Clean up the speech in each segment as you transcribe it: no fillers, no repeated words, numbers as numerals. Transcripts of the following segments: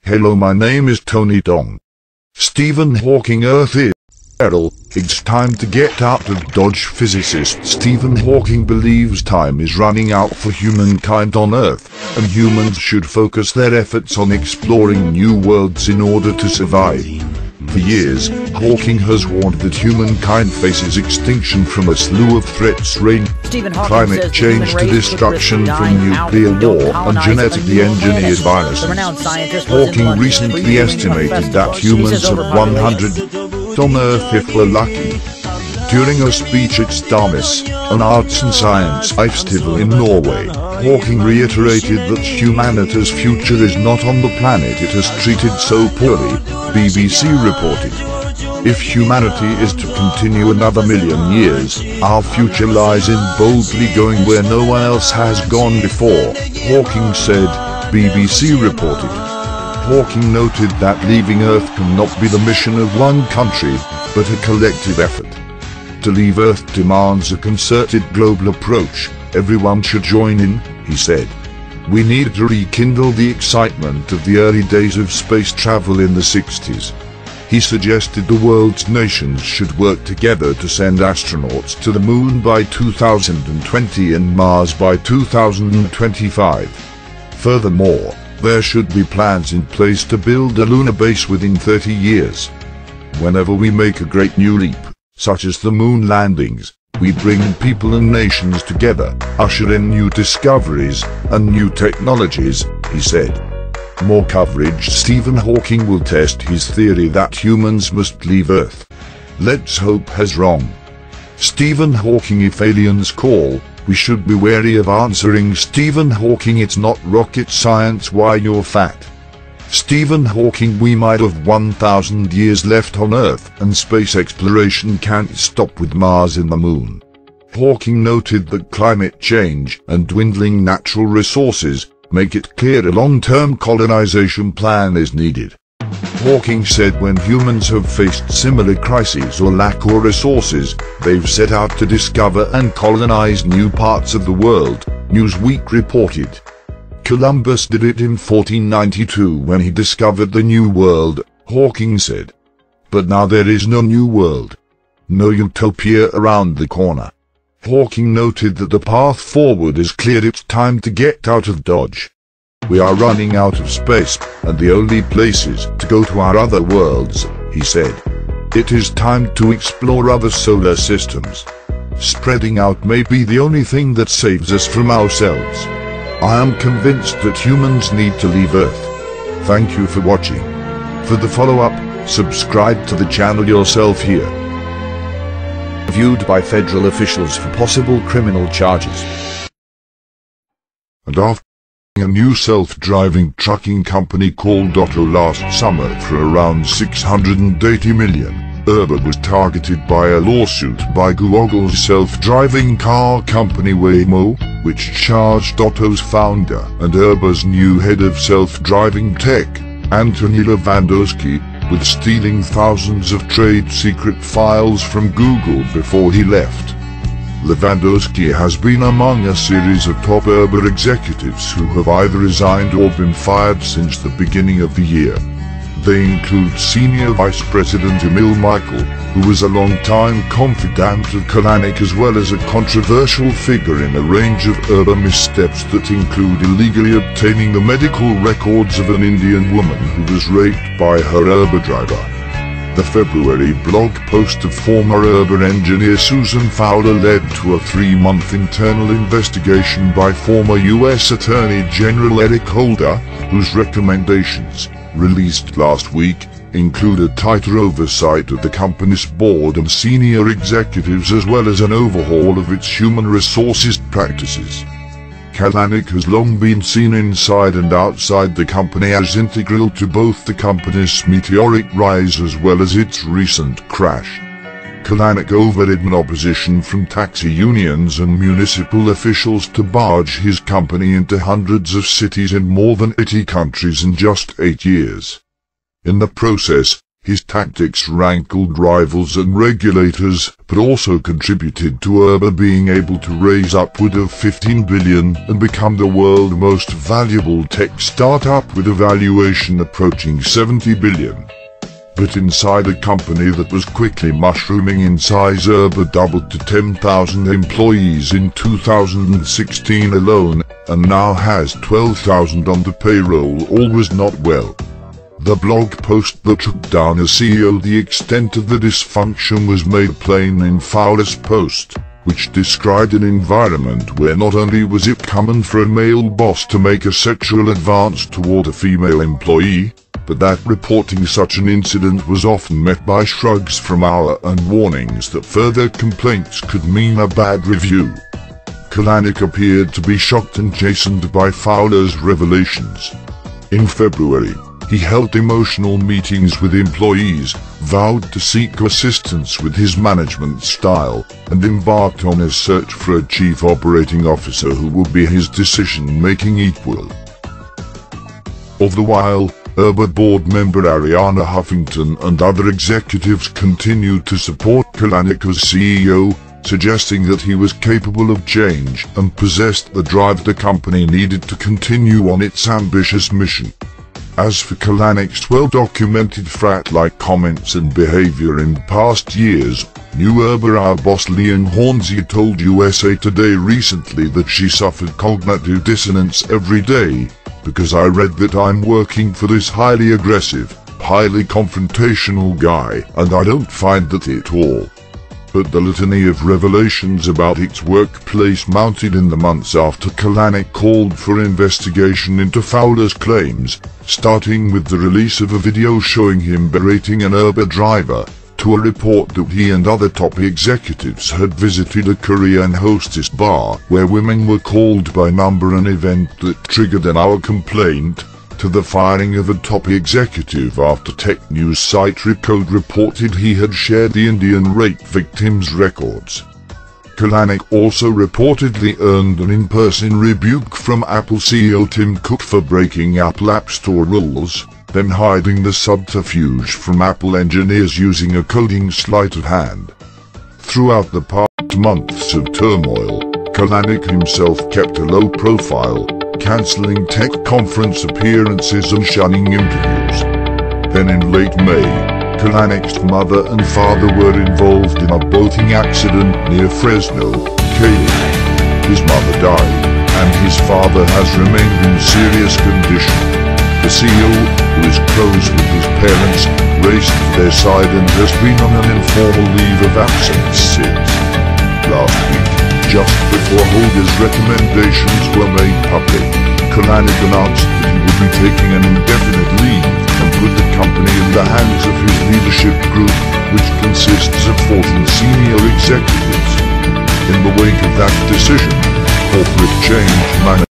Hello, my name is Tony Dong. Stephen Hawking, Earth is peril. It's time to get out of Dodge. Physicist Stephen Hawking believes time is running out for humankind on Earth, and humans should focus their efforts on exploring new worlds in order to survive. For years, Hawking has warned that humankind faces extinction from a slew of threats ranging climate change to destruction from nuclear war and genetically engineered viruses. Hawking recently estimated that humans have 100 on Earth if we're lucky. During a speech at Stammes, an arts and science festival in Norway, Hawking reiterated that humanity's future is not on the planet it has treated so poorly, BBC reported. If humanity is to continue another million years, our future lies in boldly going where no one else has gone before, Hawking said, BBC reported. Hawking noted that leaving Earth cannot be the mission of one country, but a collective effort. To leave Earth demands a concerted global approach. Everyone should join in, he said. We need to rekindle the excitement of the early days of space travel in the 60s. He suggested the world's nations should work together to send astronauts to the Moon by 2020 and Mars by 2025. Furthermore, there should be plans in place to build a lunar base within 30 years. Whenever we make a great new leap, such as the moon landings, we bring people and nations together, usher in new discoveries and new technologies, he said. More coverage. Stephen Hawking will test his theory that humans must leave Earth. Let's hope he's wrong. Stephen Hawking, if aliens call, we should be wary of answering. Stephen Hawking, it's not rocket science why you're fat. Stephen Hawking, we might have 1,000 years left on Earth, and space exploration can't stop with Mars and the Moon. Hawking noted that climate change and dwindling natural resources make it clear a long-term colonization plan is needed. Hawking said when humans have faced similar crises or lack of resources, they've set out to discover and colonize new parts of the world, Newsweek reported. Columbus did it in 1492 when he discovered the New World, Hawking said. But now there is no New World. No utopia around the corner. Hawking noted that the path forward is clear. It's time to get out of Dodge. We are running out of space, and the only places to go to are other worlds, he said. It is time to explore other solar systems. Spreading out may be the only thing that saves us from ourselves. I am convinced that humans need to leave Earth. Thank you for watching. For the follow-up, subscribe to the channel yourself here. Viewed by federal officials for possible criminal charges. And after a new self-driving trucking company called Otto last summer for around $680 million, Uber was targeted by a lawsuit by Google's self-driving car company Waymo, which charged Otto's founder and Uber's new head of self-driving tech, Anthony Lewandowski, with stealing thousands of trade secret files from Google before he left. Lewandowski has been among a series of top Uber executives who have either resigned or been fired since the beginning of the year. They include Senior Vice President Emil Michael, who was a long-time confidant of Kalanick, as well as a controversial figure in a range of Uber missteps that include illegally obtaining the medical records of an Indian woman who was raped by her Uber driver. The February blog post of former Uber engineer Susan Fowler led to a 3-month internal investigation by former U.S. Attorney General Eric Holder, whose recommendations, released last week, included tighter oversight of the company's board and senior executives, as well as an overhaul of its human resources practices. Kalanick has long been seen inside and outside the company as integral to both the company's meteoric rise as well as its recent crash. Kalanick overridden opposition from taxi unions and municipal officials to barge his company into hundreds of cities in more than 80 countries in just 8 years. In the process, His tactics rankled rivals and regulators, but also contributed to Uber being able to raise upward of $15 billion and become the world's most valuable tech startup with a valuation approaching $70 billion. But inside a company that was quickly mushrooming in size, Uber doubled to 10,000 employees in 2016 alone, and now has 12,000 on the payroll. All was not well. The blog post that took down as CEO the extent of the dysfunction was made plain in Fowler's post, which described an environment where not only was it common for a male boss to make a sexual advance toward a female employee, but that reporting such an incident was often met by shrugs from Fowler and warnings that further complaints could mean a bad review. Kalanick appeared to be shocked and chastened by Fowler's revelations. In February, he held emotional meetings with employees, vowed to seek assistance with his management style, and embarked on a search for a chief operating officer who would be his decision-making equal. All the while, Uber board member Arianna Huffington and other executives continued to support Kalanick as CEO, suggesting that he was capable of change and possessed the drive the company needed to continue on its ambitious mission. As for Kalanick's well-documented frat-like comments and behavior in past years, new Uber hour boss Leanne Hornsey told USA Today recently that she suffered cognitive dissonance every day, because I read that I'm working for this highly aggressive, highly confrontational guy, and I don't find that at all. But the litany of revelations about its workplace mounted in the months after Kalanick called for investigation into Fowler's claims, starting with the release of a video showing him berating an Uber driver, to a report that he and other top executives had visited a Korean hostess bar where women were called by number, an event that triggered an hour complaint, to the firing of a top executive after tech news site Recode reported he had shared the Indian rape victims' records. Kalanick also reportedly earned an in-person rebuke from Apple CEO Tim Cook for breaking Apple App Store rules, then hiding the subterfuge from Apple engineers using a coding sleight of hand. Throughout the past months of turmoil, Kalanick himself kept a low profile, cancelling tech conference appearances and shunning interviews. Then in late May, Kalanick's mother and father were involved in a boating accident near Fresno, California. His mother died, and his father has remained in serious condition. The CEO, who is close with his parents, raced to their side and has been on an informal leave of absence since. Last week, just before Holder's recommendations were made public, Kalanick announced that he would be taking an indefinite leave and put the company in the hands of his leadership group, which consists of 14 senior executives. In the wake of that decision, corporate change management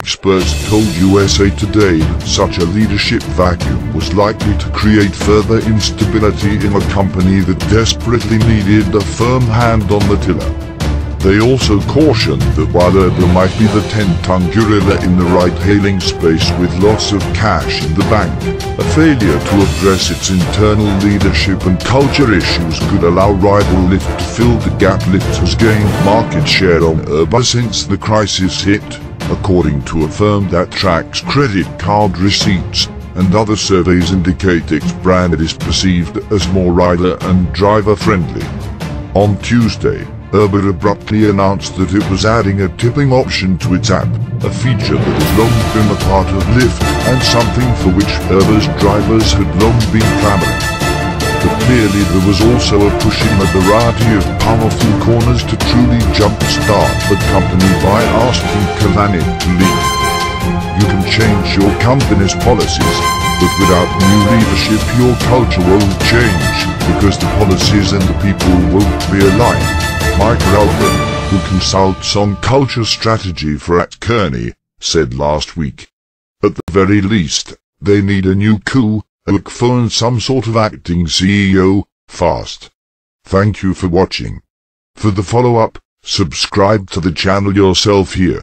experts told USA Today that such a leadership vacuum was likely to create further instability in a company that desperately needed a firm hand on the tiller. They also cautioned that while Uber might be the 10-ton gorilla in the ride-hailing space with lots of cash in the bank, a failure to address its internal leadership and culture issues could allow rival Lyft to fill the gap. Lyft has gained market share on Uber since the crisis hit, according to a firm that tracks credit card receipts, and other surveys indicate its brand is perceived as more rider and driver-friendly. On Tuesday, Uber abruptly announced that it was adding a tipping option to its app, a feature that has long been a part of Lyft, and something for which Uber's drivers had long been clamoring. But clearly there was also a push in a variety of powerful corners to truly jumpstart the company by asking Kalanick to leave. You can change your company's policies, but without new leadership your culture won't change, because the policies and the people won't be aligned. Mike Ralphin, who consults on culture strategy for Kearney, said last week. At the very least, they need a new coup, look for some sort of acting CEO, fast. Thank you for watching. For the follow-up, subscribe to the channel yourself here.